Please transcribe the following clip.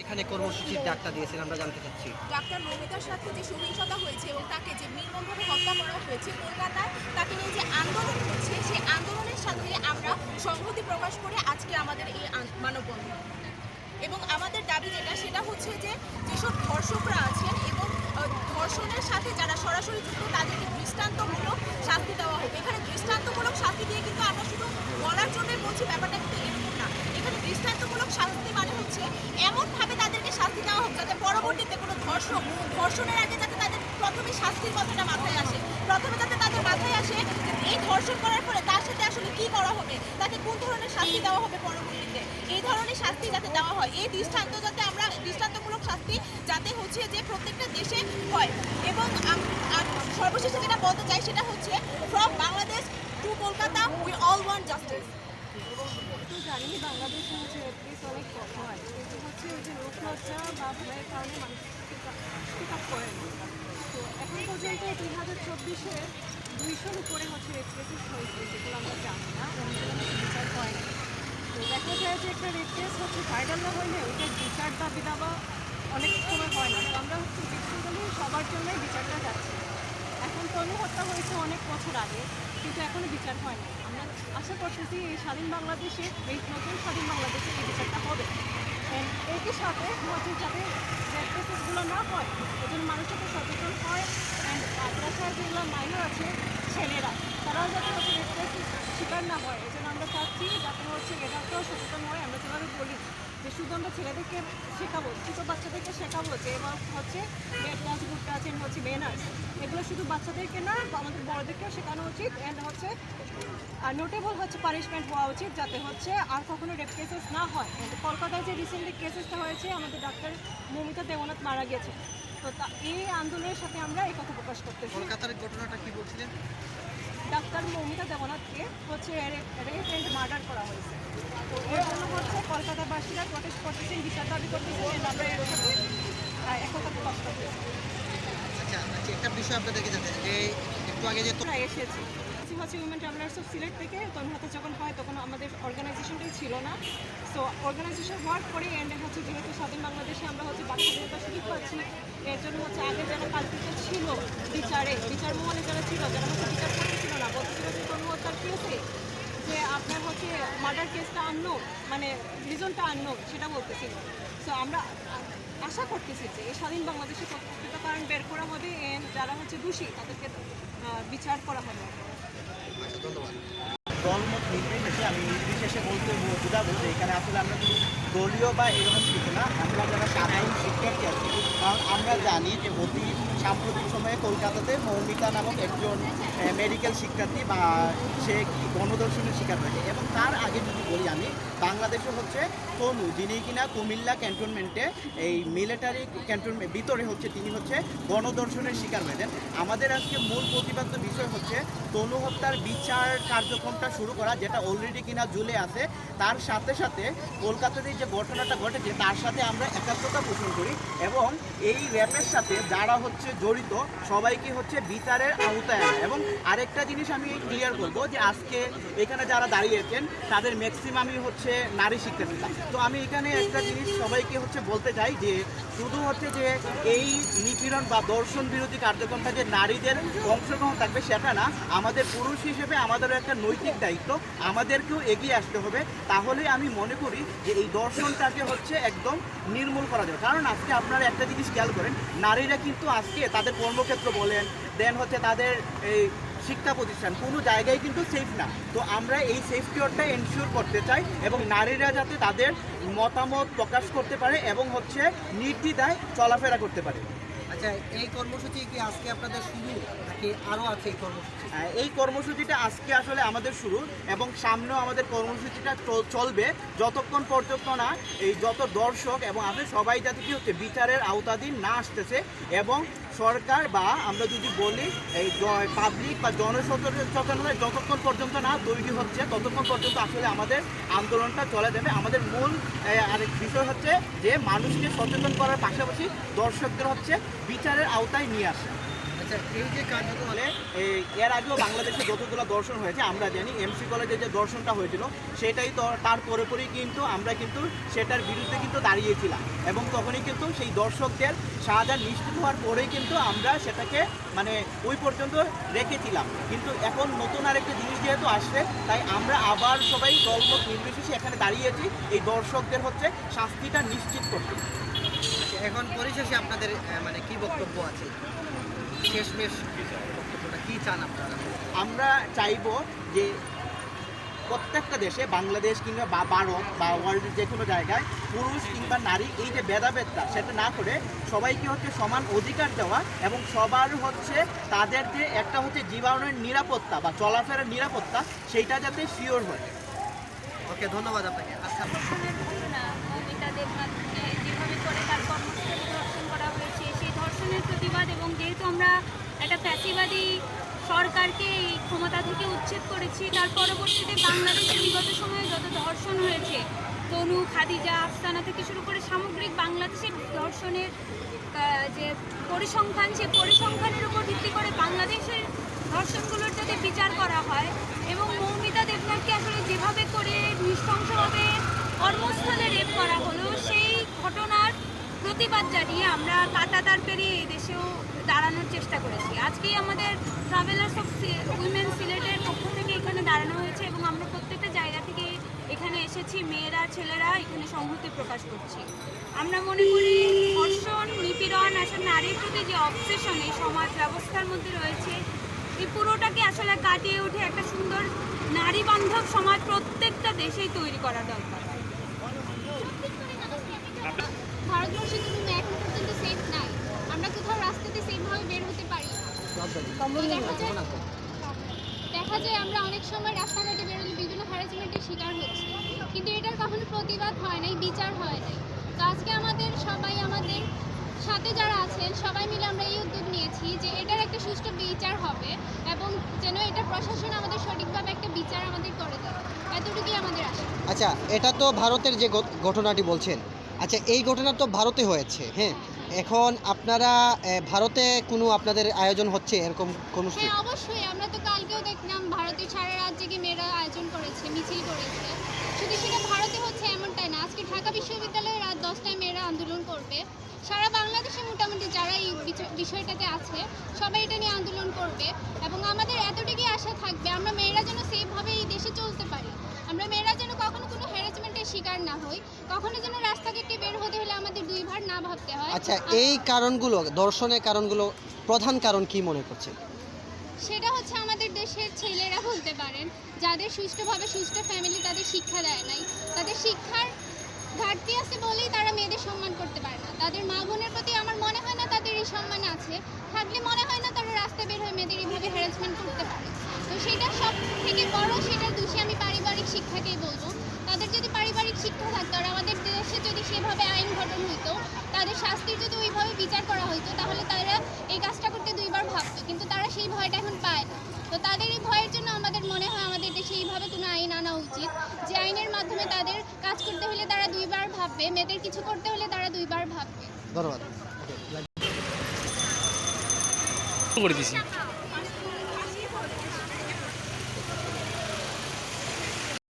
এখানে কর্মসূচির ডাকটা দিয়েছেন আমরা জানতে চাচ্ছি। ডাক্তার মৌমিতার সাথে যে সহিংসতা হয়েছে এবং তাকে যে নির্মমভাবে হত্যা করা হয়েছে কলকাতায়, তাকে নিয়ে যে আন্দোলন হচ্ছে সেই আন্দোলনের সাথে আমরা সংহতি প্রকাশ করে আজকে আমাদের এই মানববন্ধন। এবং আমাদের দাবি সেটা হচ্ছে যে যেসব ধর্ষকরা আছেন এবং ধর্ষণের সাথে যারা সরাসরি যুক্ত তাদেরকে দৃষ্টান্তমূলক শাস্তি দেওয়া হবে। এখানে দৃষ্টান্তমূলক শাস্তি দিয়ে কিন্তু আমরা শুধু বলার জন্যই বলছি, ব্যাপারটা কিন্তু এরকম না। এখানে দৃষ্টান্তমূলক শাস্তি মানে হচ্ছে এমনভাবে তাদেরকে শাস্তি দেওয়া হোক যাতে পরবর্তীতে কোনো ধর্ষণের আগে যাতে তাদের প্রথমে শাস্তির কথাটা মাথায় আসে। প্রথমে যাতে তাদের মাথায় আসে যে এই ধর্ষণ করার পরে তার সাথে আসলে কি করা হবে, তাকে কোন ধরনের শাস্তি দেওয়া হবে পরবর্তীতে, এই ধরনের শাস্তি যাতে দেওয়া হয়, এই দৃষ্টান্তমূলক শাস্তি যাতে হচ্ছে যে প্রত্যেকটা দেশে হয়। এবং সর্বশেষে যেটা বলতে চাই সেটা হচ্ছে from Bangladesh to Kolkata we all want justice. তো জানি বাংলাদেশে হচ্ছে রেপকেস অনেক কম হয়, কিন্তু হচ্ছে ওই যে লোকলজ্জা বা ভয়ের কারণে মানুষ স্পিক আপ করে না। তো এখন পর্যন্ত 2024-এ 200-র উপরে হচ্ছে রেপকেসেস হয়েছে, যেগুলো আমরা জানি না, বিচার হয় না। তো দেখা যায় যে একটা রেপকেস হচ্ছে ভাইরাল না হইলে ওইটার বিচার দাবি দাবা অনেক সময় হয় না। তো আমরা হচ্ছে বেসিক্যালি সবার জন্যই বিচারটা যাচ্ছি। এখন তনু হত্যা হয়েছে অনেক বছর আগে, কিন্তু এখনও বিচার হয় না। আমরা আশা করতেছি এই স্বাধীন বাংলাদেশে, এই নতুন স্বাধীন বাংলাদেশে এই বিচারটা হবে। একই সাথে হচ্ছে যাতে রেপ কেসেসগুলো না হয়, এই জন্য মানুষ যাতে সচেতন হয়। অ্যান্ড তাছাড়া যেগুলো মাইনর আছে ছেলেরা, তারাও যাতে হচ্ছে রেপ কেসেস শিকার না হয়, এই জন্য আমরা চাচ্ছি যাতে হচ্ছে এটাতেও সচেতন হয়। আমরা যেভাবে বলি যে শুধু আমরা ছেলেদেরকে শেখাবো, ছোটো বাচ্চাদেরকে শেখাবো যে এবার হচ্ছে ডান্স গ্রুপটা আছেন হচ্ছে মেনার্স, এগুলো শুধু বাচ্চাদেরকে না আমাদের বড়দেরকেও শেখানো উচিত। অ্যান্ড হচ্ছে নোটেবল হচ্ছে পানিশমেন্ট হওয়া উচিত, যাতে হচ্ছে আর কখনো রেপ কেসেস না হয়। কলকাতায় যে রিসেন্টলি কেসেসটা হয়েছে, আমাদের ডাক্তার মৌমিতা দেবনাথ মারা গেছে, তো এই আন্দোলনের সাথে আমরা এই কথা প্রকাশ করতেছি। কলকাতার ঘটনাটা কি বলছিলেন? ডাক্তার মৌমিতা দেবনাথকে হচ্ছে রেপ অ্যান্ড মার্ডার করা হয়েছে। তো এর জন্য হচ্ছে কলকাতাবাসীরা প্রটেস্ট করতেছেন, বিচার দাবি করতেছেন, আমরা এর সাথে একতা প্রকাশ করতেছি। আচ্ছা, একটা বিষয় আপনাদেরকে জানতে চাই যে একটু আগে যে আমরা এসেছি হচ্ছে উইমেন ট্রাভেলার্স অফ সিলেট থেকে। তখন হাতে যখন হয় তখন আমাদের অর্গানাইজেশনটাই ছিল না। সো অর্গানাইজেশন হওয়ার পরে এন্ড হচ্ছে যেহেতু স্বাধীন বাংলাদেশে আমরা হচ্ছে বাচ্চাদের সুযোগ পাচ্ছি, এর জন্য হচ্ছে আগে যারা কালপিত ছিল বিচার মহলে যারা ছিল, যারা হচ্ছে বিচার করতেছিল না, বলতেছিল যে তনু হত্যার কেসে যে আপনার হচ্ছে মার্ডার কেসটা আননোন, মানে রিজনটা আননোন, সেটা বলতেছিল। সো আমরা আশা করতেছি যে এই স্বাধীন বাংলাদেশে প্রকৃত কারণ বের করা হবে, এন্ড যারা হচ্ছে দোষী তাদেরকে বিচার করা হবে। আচ্ছা, ধন্যবাদ। দলমত নির্বিশেষে আমি নির্বিশেষে বলতে বোঝাবো যে এখানে আসলে আমরা শুধু দলীয় বা এরকম কিছু না, আমরা যারা সাধারণ শিক্ষার্থী আছি, কারণ আমরা জানি যে অতি সাম্প্রতিক সময়ে কলকাতাতে মৌমিতা নামক একজন মেডিকেল শিক্ষার্থী বা সে গণধর্ষণের শিকার হয়েছে। এবং তার আগে যদি বলি আমি, বাংলাদেশে হচ্ছে তনু, যিনি কিনা কুমিল্লা ক্যান্টনমেন্টে এই মিলিটারি ক্যান্টনমেন্ট ভিতরে হচ্ছে তিনি হচ্ছে গণধর্ষণের শিকার হয়েছেন। আমাদের আজকে মূল প্রতিপাদ্য বিষয় হচ্ছে তনু হত্যার বিচার কার্যক্রমটা শুরু করা, যেটা অলরেডি কিনা ঝুলে আছে। তার সাথে সাথে কলকাতাতে যে ঘটনাটা ঘটেছে তার সাথে আমরা একাত্মতা পোষণ করি, এবং এই র্যাপের সাথে যারা হচ্ছে জড়িত সবাইকে হচ্ছে বিচারের আওতায় আনা। এবং আরেকটা জিনিস আমি ক্লিয়ার করবো যে আজকে এখানে যারা দাঁড়িয়েছেন তাদের ম্যাক্সিমামই হচ্ছে নারী শিক্ষার্থী। তো আমি এখানে একটা জিনিস সবাইকে হচ্ছে বলতে চাই যে শুধু হচ্ছে যে এই নিপীড়ন বা দর্শন বিরোধী কার্যক্রমটা যে নারীদের অংশগ্রহণ থাকবে সেটা না, আমাদের পুরুষ হিসেবে আমাদেরও একটা নৈতিক দায়িত্ব, আমাদেরকেও এগিয়ে আসতে হবে। তাহলে আমি মনে করি যে এই দর্শনটাকে হচ্ছে একদম নির্মূল করা যাবে। কারণ আজকে আপনারা একটা জিনিস খেয়াল করেন, নারীরা কিন্তু আজকে তাদের কর্মক্ষেত্র বলেন, দেন হচ্ছে তাদের এই শিক্ষা প্রতিষ্ঠান, কোনো জায়গায় কিন্তু সেফ না। তো আমরা এই সেফটিওরটা এনশিওর করতে চাই, এবং নারীরা যাতে তাদের মতামত প্রকাশ করতে পারে এবং হচ্ছে নির্দ্বিধায় চলাফেরা করতে পারে। আচ্ছা, এই কর্মসূচি কি আজকে আপনাদের শুরু নাকি আরও আছে এই কর্মসূচি? এই কর্মসূচিটা আজকে আসলে আমাদের শুরু, এবং সামনেও আমাদের কর্মসূচিটা চলবে যতক্ষণ পর্যন্ত না এই যত দর্শক এবং আপনি সবাই যাতে কি হচ্ছে বিচারের আওতাধীন না আসতেছে, এবং সরকার বা আমরা যদি বলি এই পাবলিক বা জনসচেতনতা যতক্ষণ পর্যন্ত না তৈরি হচ্ছে ততক্ষণ পর্যন্ত আসলে আমাদের আন্দোলনটা চলে যাবে। আমাদের মূল আরেক বিষয় হচ্ছে যে মানুষকে সচেতন করার পাশাপাশি দর্শকদের হচ্ছে বিচারের আওতায় নিয়ে আসা। আচ্ছা, এই যে কার্যক্রম ফলে এর আগেও বাংলাদেশে যতগুলো দর্শন হয়েছে আমরা জানি এমসি কলেজে যে দর্শনটা হয়েছিল সেটাই তো তার পরেই কিন্তু আমরা কিন্তু সেটার বিরুদ্ধে কিন্তু দাঁড়িয়েছিলাম এবং তখনই কিন্তু সেই দর্শকদের সাজা নিশ্চিত হওয়ার পরেই কিন্তু আমরা সেটাকে মানে ওই পর্যন্ত রেখেছিলাম। কিন্তু এখন নতুন আরেকটা জিনিস যেহেতু আসছে তাই আমরা আবার সবাই দলমত নির্বিশেষে এখানে দাঁড়িয়েছি এই দর্শকদের হচ্ছে শাস্তিটা নিশ্চিত করতে। আচ্ছা, এখন পরিশেষে আপনাদের মানে কি বক্তব্য আছে, শেষমেশ বক্তব্যটা কি চান আপনারা? আমরা চাইবো যে প্রত্যেকটা দেশে বাংলাদেশ কিংবা ভারত বা ওয়ার্ল্ডের যে কোনো জায়গায় পুরুষ কিংবা নারী এই যে ভেদাভেদটা সেটা না করে সবাইকে হচ্ছে সমান অধিকার দেওয়া এবং সবার হচ্ছে তাদের যে একটা হচ্ছে জীবনের নিরাপত্তা বা চলাফেরার নিরাপত্তা সেইটা যাতে শিওর হয়। ওকে, ধন্যবাদ আপনাকে। আচ্ছা, ধর্ষণের ঘটনা মৌমিতা দেবনাথকে যেভাবে করে তার কর্মস্থলে ধর্ষণ করা হয়েছে সেই ধর্ষণের প্রতিবাদ এবং যেহেতু আমরা একটা ফ্যাসিবাদী সরকারকে এই ক্ষমতা থেকে উচ্ছেদ করেছি তার পরবর্তীতে বাংলাদেশে বিগত সময়ে যত ধর্ষণ হয়েছে তনু, খাদিজা, আফসানা থেকে শুরু করে সামগ্রিক বাংলাদেশের ধর্ষণের যে পরিসংখ্যান সেই পরিসংখ্যানের উপর ভিত্তি করে বাংলাদেশের ধর্ষণগুলোর যাতে বিচার করা হয় এবং মৌমিতা দেবনাথকে আসলে যেভাবে করে নৃশংসভাবে কর্মস্থলে রেপ করা হলো সেই ঘটনার প্রতিবাদ জানিয়ে আমরা কাঁটাতার পেরিয়ে এই দেশেও দাঁড়ানোর চেষ্টা করেছি। আজকেই আমাদের ট্রাভেলার্স অফ উইমেন সিলেটের পক্ষ থেকে এখানে দাঁড়ানো হয়েছে এবং আমরা প্রত্যেকটা জায়গা থেকে এখানে এসেছি, মেয়েরা ছেলেরা এখানে সংহতি প্রকাশ করছি। আমরা মনে করি ধর্ষণ, নিপীড়ন আসলে নারীর প্রতি যে অবসেশন এই সমাজ ব্যবস্থার মধ্যে রয়েছে এই পুরোটাকে আসলে কাটিয়ে উঠে একটা সুন্দর নারী বান্ধব সমাজ প্রত্যেকটা দেশেই তৈরি করা দরকার। ভারতবর্ষে কিন্তু এখন পর্যন্ত সেফ নাই, আমরা কোথাও রাস্তাতে সেফভাবে বের হতে পারি। দেখা যায় আমরা অনেক সময় রাস্তাঘাটে বেরোলে বিভিন্ন হ্যারাসমেন্টের শিকার হচ্ছি, কিন্তু এটার কখনো প্রতিবাদ হয় নাই, বিচার হয় নাই। তো আজকে আমাদের সাথে যারা আছেন সবাই মিলে আমরা এই উদ্যোগ নিয়েছি যে এটার একটা সুষ্ঠু বিচার হবে এবং যেন এটা প্রশাসন আমাদের সঠিকভাবে একটা বিচার আমাদের করে দেয়, এতটুকুই আমাদের আশা। আচ্ছা, এটা তো ভারতের যে ঘটনাটি বলছেন, আচ্ছা এই ঘটনা তো ভারতে হয়েছে, হ্যাঁ, এখন আপনারা ভারতে কোনো আপনাদের আয়োজন হচ্ছে এরকম কোনো? হ্যাঁ অবশ্যই, আমরা তো কালকেও দেখলাম ভারতের সারা রাজ্যে কি মেয়েরা আয়োজন করেছে, মিছিল করেছে। শুধু সেটা ভারতে হচ্ছে এমনটাই না, আজকে ঢাকা বিশ্ববিদ্যালয়ে রাত 10টায় মেয়েরা আন্দোলন করবে। সারা বাংলাদেশে মোটামুটি যারা এই বিষয়টাতে আছে সবাই এটা নিয়ে আন্দোলন করবে এবং আমাদের এতটুকুই আশা থাকবে আমরা মেয়েরা যেন সেফভাবে এই দেশে চলতে পারি, আমরা মেয়েরা যেন কখনো কোনো হ্যারাসমেন্টের শিকার না হই, কখনো যেন রাস্তাঘাটে বের হতে হলে আমাদের দুইবার না ভাবতে হয়। আচ্ছা, এই কারণগুলো, ধর্ষণের কারণগুলো প্রধান কারণ কি মনে করছে? সেটা হচ্ছে আমাদের দেশের ছেলেরা বলতে পারেন, যাদের সুষ্ঠুভাবে সুস্থ ফ্যামিলি তাদের শিক্ষা দেয় নাই, তাদের শিক্ষার ঘাটতি আছে বলেই তারা মেয়েদের সম্মান করতে পারে না। তাদের মা বোনের প্রতি আমার মনে হয় না তাদের এই সম্মান আছে, থাকলে মনে হয় না তারা রাস্তায় বের হয়ে মেয়েদের এইভাবে হ্যারাসমেন্ট করতে পারে। তো সেটা সব থেকে বড়, সেটার দোষী আমি পারিবারিক শিক্ষাকেই বলবো। তাদের যদি পারিবারিক শিক্ষা থাকতো আর আমাদের দেশে যদি সেভাবে আইন গঠন হইতো, তাদের শাস্তির যদি ওইভাবে বিচার করা হইতো, তাহলে তারা এই কাজটা করতে দুইবার ভাবতো, কিন্তু তারা সেই ভয়টা এখন পায় না। তো তাদের এই ভয়ের জন্য আমাদের মনে হয় আমাদের দেশে এইভাবে কোনো আইন আনা উচিত, যে আইনের মাধ্যমে তাদের কাজ করতে হলে তারা দুইবার ভাববে, মেয়েদের কিছু করতে হলে তারা দুইবার ভাববে। ধন্যবাদ। করে দিছি।